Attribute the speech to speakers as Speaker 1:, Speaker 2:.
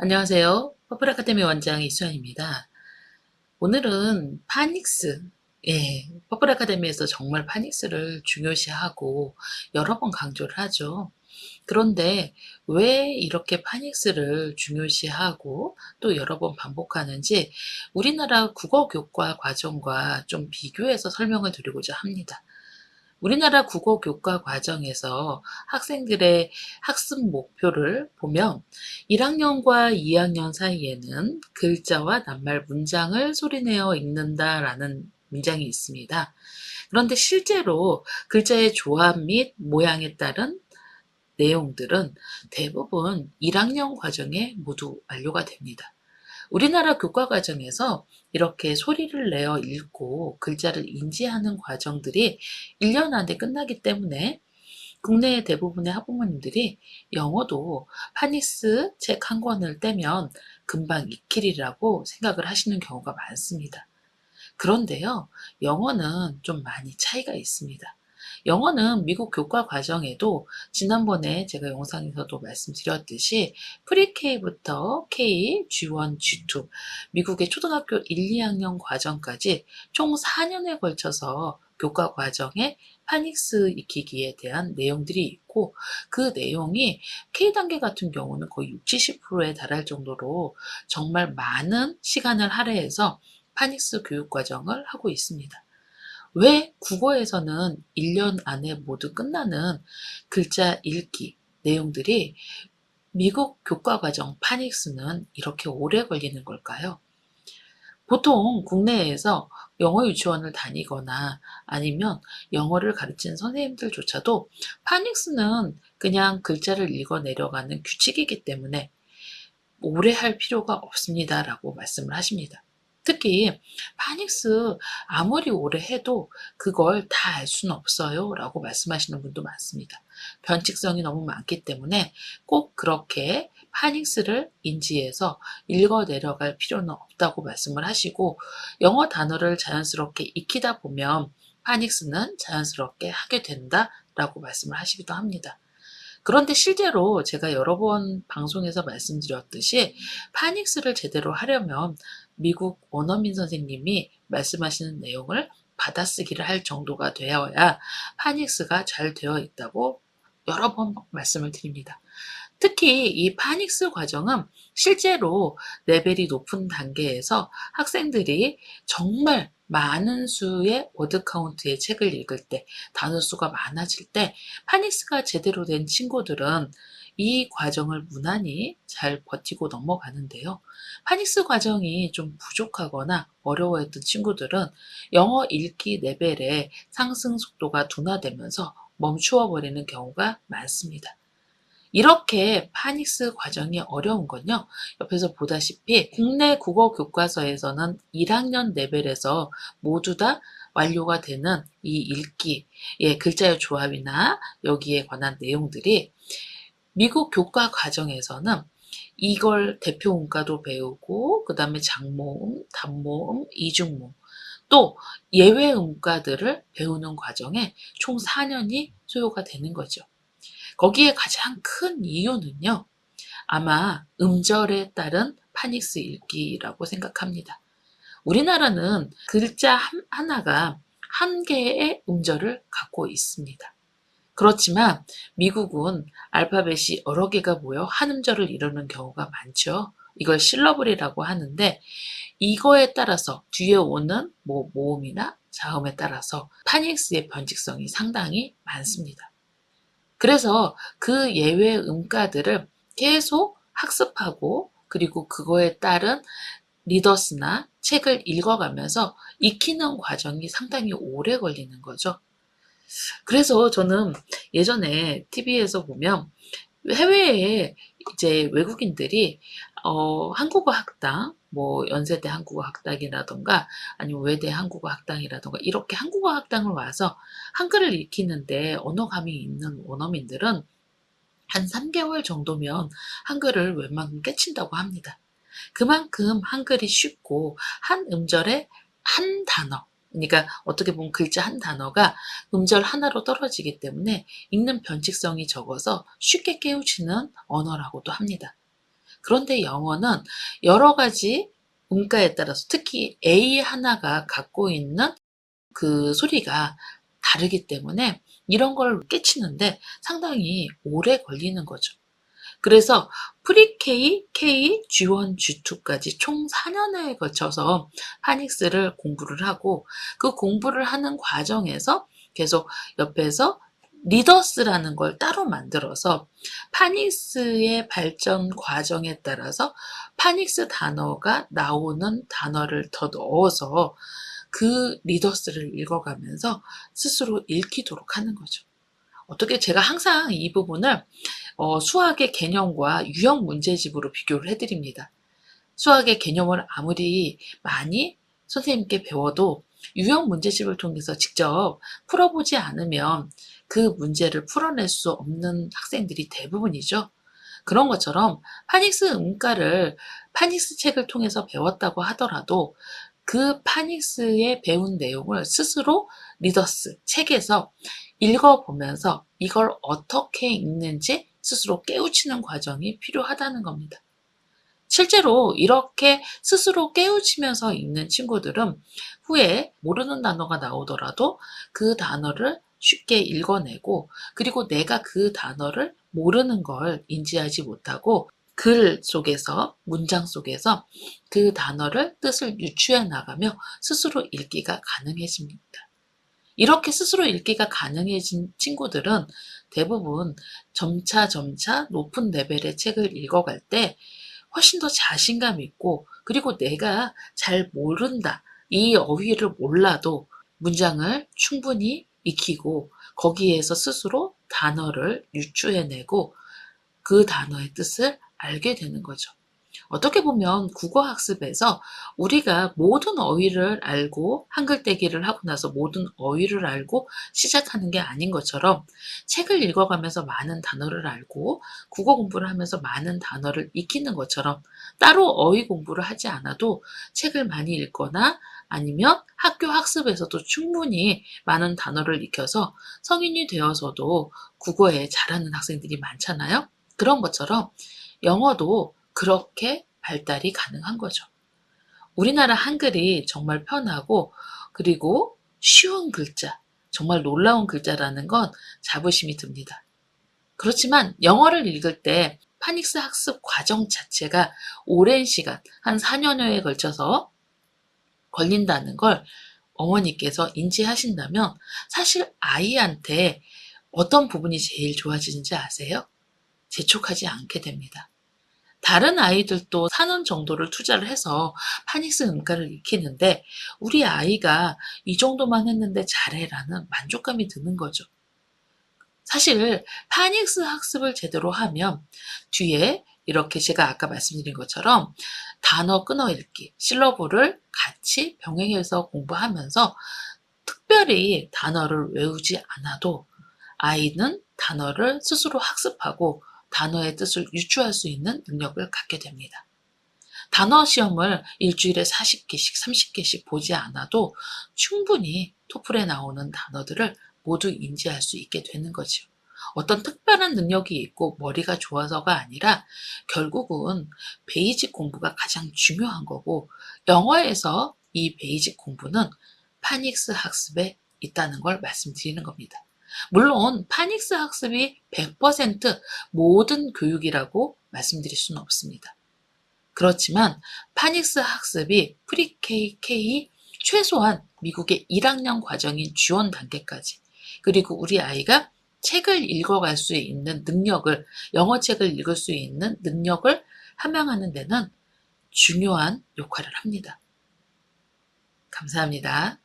Speaker 1: 안녕하세요. 퍼플 아카데미 원장 이수연입니다. 오늘은 파닉스, 퍼플 아카데미에서 정말 파닉스를 중요시하고 여러 번 강조를 하죠. 그런데 왜 이렇게 파닉스를 중요시하고 또 여러 번 반복하는지 우리나라 국어 교과 과정과 좀 비교해서 설명을 드리고자 합니다. 우리나라 국어 교과 과정에서 학생들의 학습 목표를 보면 1학년과 2학년 사이에는 글자와 낱말 문장을 소리내어 읽는다라는 문장이 있습니다. 그런데 실제로 글자의 조합 및 모양에 따른 내용들은 대부분 1학년 과정에 모두 완료가 됩니다. 우리나라 교과 과정에서 이렇게 소리를 내어 읽고 글자를 인지하는 과정들이 1년 안에 끝나기 때문에 국내 대부분의 학부모님들이 영어도 파닉스 책 한 권을 떼면 금방 익히리라고 생각을 하시는 경우가 많습니다. 그런데요, 영어는 좀 많이 차이가 있습니다. 영어는 미국 교과 과정에도 지난번에 제가 영상에서도 말씀드렸듯이 프리-K부터 K, G1, G2, 미국의 초등학교 1, 2학년 과정까지 총 4년에 걸쳐서 교과 과정에 파닉스 익히기에 대한 내용들이 있고 그 내용이 K단계 같은 경우는 거의 60, 70%에 달할 정도로 정말 많은 시간을 할애해서 파닉스 교육 과정을 하고 있습니다. 왜 국어에서는 1년 안에 모두 끝나는 글자 읽기 내용들이 미국 교과 과정 파닉스는 이렇게 오래 걸리는 걸까요? 보통 국내에서 영어 유치원을 다니거나 아니면 영어를 가르치는 선생님들조차도 파닉스는 그냥 글자를 읽어 내려가는 규칙이기 때문에 오래 할 필요가 없습니다라고 말씀을 하십니다. 특히 파닉스 아무리 오래 해도 그걸 다 알 수는 없어요 라고 말씀하시는 분도 많습니다. 변칙성이 너무 많기 때문에 꼭 그렇게 파닉스를 인지해서 읽어 내려갈 필요는 없다고 말씀을 하시고 영어 단어를 자연스럽게 익히다 보면 파닉스는 자연스럽게 하게 된다라고 말씀을 하시기도 합니다. 그런데 실제로 제가 여러 번 방송에서 말씀드렸듯이 파닉스를 제대로 하려면 미국 원어민 선생님이 말씀하시는 내용을 받아쓰기를 할 정도가 되어야 파닉스가 잘 되어 있다고 여러 번 말씀을 드립니다. 특히 이 파닉스 과정은 실제로 레벨이 높은 단계에서 학생들이 정말 많은 수의 워드 카운트의 책을 읽을 때, 단어 수가 많아질 때 파닉스가 제대로 된 친구들은 이 과정을 무난히 잘 버티고 넘어가는데요. 파닉스 과정이 좀 부족하거나 어려워했던 친구들은 영어 읽기 레벨의 상승 속도가 둔화되면서 멈추어 버리는 경우가 많습니다. 이렇게 파닉스 과정이 어려운 건요. 옆에서 보다시피 국내 국어 교과서에서는 1학년 레벨에서 모두 다 완료가 되는 이 읽기, 글자의 조합이나 여기에 관한 내용들이 미국 교과 과정에서는 이걸 대표 음가도 배우고 그 다음에 장모음, 단모음, 이중모음 또 예외 음가들을 배우는 과정에 총 4년이 소요가 되는 거죠. 거기에 가장 큰 이유는요. 아마 음절에 따른 파닉스 읽기라고 생각합니다. 우리나라는 글자 하나가 한 개의 음절을 갖고 있습니다. 그렇지만 미국은 알파벳이 여러 개가 모여 한 음절을 이루는 경우가 많죠. 이걸 실러블이라고 하는데 이거에 따라서 뒤에 오는 모음이나 자음에 따라서 파닉스의 변칙성이 상당히 많습니다. 그래서 그 예외 음가들을 계속 학습하고 그리고 그거에 따른 리더스나 책을 읽어가면서 익히는 과정이 상당히 오래 걸리는 거죠. 그래서 저는 예전에 TV에서 보면 해외에 이제 외국인들이 한국어 학당, 뭐 연세대 한국어 학당이라던가 아니면 외대 한국어 학당이라던가 이렇게 한국어 학당을 와서 한글을 익히는데 언어감이 있는 원어민들은 한 3개월 정도면 한글을 웬만큼 깨친다고 합니다. 그만큼 한글이 쉽고 한 음절에 한 단어, 그러니까 어떻게 보면 글자 한 단어가 음절 하나로 떨어지기 때문에 읽는 변칙성이 적어서 쉽게 깨우치는 언어라고도 합니다. 그런데 영어는 여러 가지 문가에 따라서 특히 A 하나가 갖고 있는 그 소리가 다르기 때문에 이런 걸 깨치는데 상당히 오래 걸리는 거죠. 그래서 프리-K, K, G1, G2까지 총 4년에 걸쳐서 파닉스를 공부를 하고 그 공부를 하는 과정에서 계속 옆에서 리더스라는 걸 따로 만들어서 파닉스의 발전 과정에 따라서 파닉스 단어가 나오는 단어를 더 넣어서 그 리더스를 읽어가면서 스스로 읽히도록 하는 거죠. 어떻게 제가 항상 이 부분을 수학의 개념과 유형 문제집으로 비교를 해드립니다. 수학의 개념을 아무리 많이 선생님께 배워도 유형 문제집을 통해서 직접 풀어보지 않으면 그 문제를 풀어낼 수 없는 학생들이 대부분이죠. 그런 것처럼 파닉스 음가를 파닉스 책을 통해서 배웠다고 하더라도 그 파닉스의 배운 내용을 스스로 리더스 책에서 읽어보면서 이걸 어떻게 읽는지 스스로 깨우치는 과정이 필요하다는 겁니다. 실제로 이렇게 스스로 깨우치면서 읽는 친구들은 후에 모르는 단어가 나오더라도 그 단어를 쉽게 읽어내고 그리고 내가 그 단어를 모르는 걸 인지하지 못하고 글 속에서 문장 속에서 그 단어를 뜻을 유추해 나가며 스스로 읽기가 가능해집니다. 이렇게 스스로 읽기가 가능해진 친구들은 대부분 점차 높은 레벨의 책을 읽어갈 때 훨씬 더 자신감 있고 그리고 내가 잘 모른다. 이 어휘를 몰라도 문장을 충분히 익히고 거기에서 스스로 단어를 유추해내고 그 단어의 뜻을 알게 되는 거죠. 어떻게 보면 국어 학습에서 우리가 모든 어휘를 알고 한글 떼기를 하고 나서 모든 어휘를 알고 시작하는 게 아닌 것처럼 책을 읽어가면서 많은 단어를 알고 국어 공부를 하면서 많은 단어를 익히는 것처럼 따로 어휘 공부를 하지 않아도 책을 많이 읽거나 아니면 학교 학습에서도 충분히 많은 단어를 익혀서 성인이 되어서도 국어에 잘하는 학생들이 많잖아요. 그런 것처럼 영어도 그렇게 발달이 가능한 거죠. 우리나라 한글이 정말 편하고 그리고 쉬운 글자, 정말 놀라운 글자라는 건 자부심이 듭니다. 그렇지만 영어를 읽을 때 파닉스 학습 과정 자체가 오랜 시간, 한 4년여에 걸쳐서 걸린다는 걸 어머니께서 인지하신다면 사실 아이한테 어떤 부분이 제일 좋아지는지 아세요? 재촉하지 않게 됩니다. 다른 아이들도 4년 정도를 투자를 해서 파닉스 음가를 익히는데 우리 아이가 이 정도만 했는데 잘해라는 만족감이 드는 거죠. 사실 파닉스 학습을 제대로 하면 뒤에 이렇게 제가 아까 말씀드린 것처럼 단어 끊어읽기, 실러블을 같이 병행해서 공부하면서 특별히 단어를 외우지 않아도 아이는 단어를 스스로 학습하고 단어의 뜻을 유추할 수 있는 능력을 갖게 됩니다. 단어 시험을 일주일에 40개씩, 30개씩 보지 않아도 충분히 토플에 나오는 단어들을 모두 인지할 수 있게 되는 거죠. 어떤 특별한 능력이 있고 머리가 좋아서가 아니라 결국은 베이직 공부가 가장 중요한 거고 영어에서 이 베이직 공부는 파닉스 학습에 있다는 걸 말씀드리는 겁니다. 물론 파닉스 학습이 100% 모든 교육이라고 말씀드릴 수는 없습니다. 그렇지만 파닉스 학습이 프리-K, K, 최소한 미국의 1학년 과정인 G1 단계까지 그리고 우리 아이가 책을 읽어갈 수 있는 능력을 영어책을 읽을 수 있는 능력을 함양하는 데는 중요한 역할을 합니다. 감사합니다.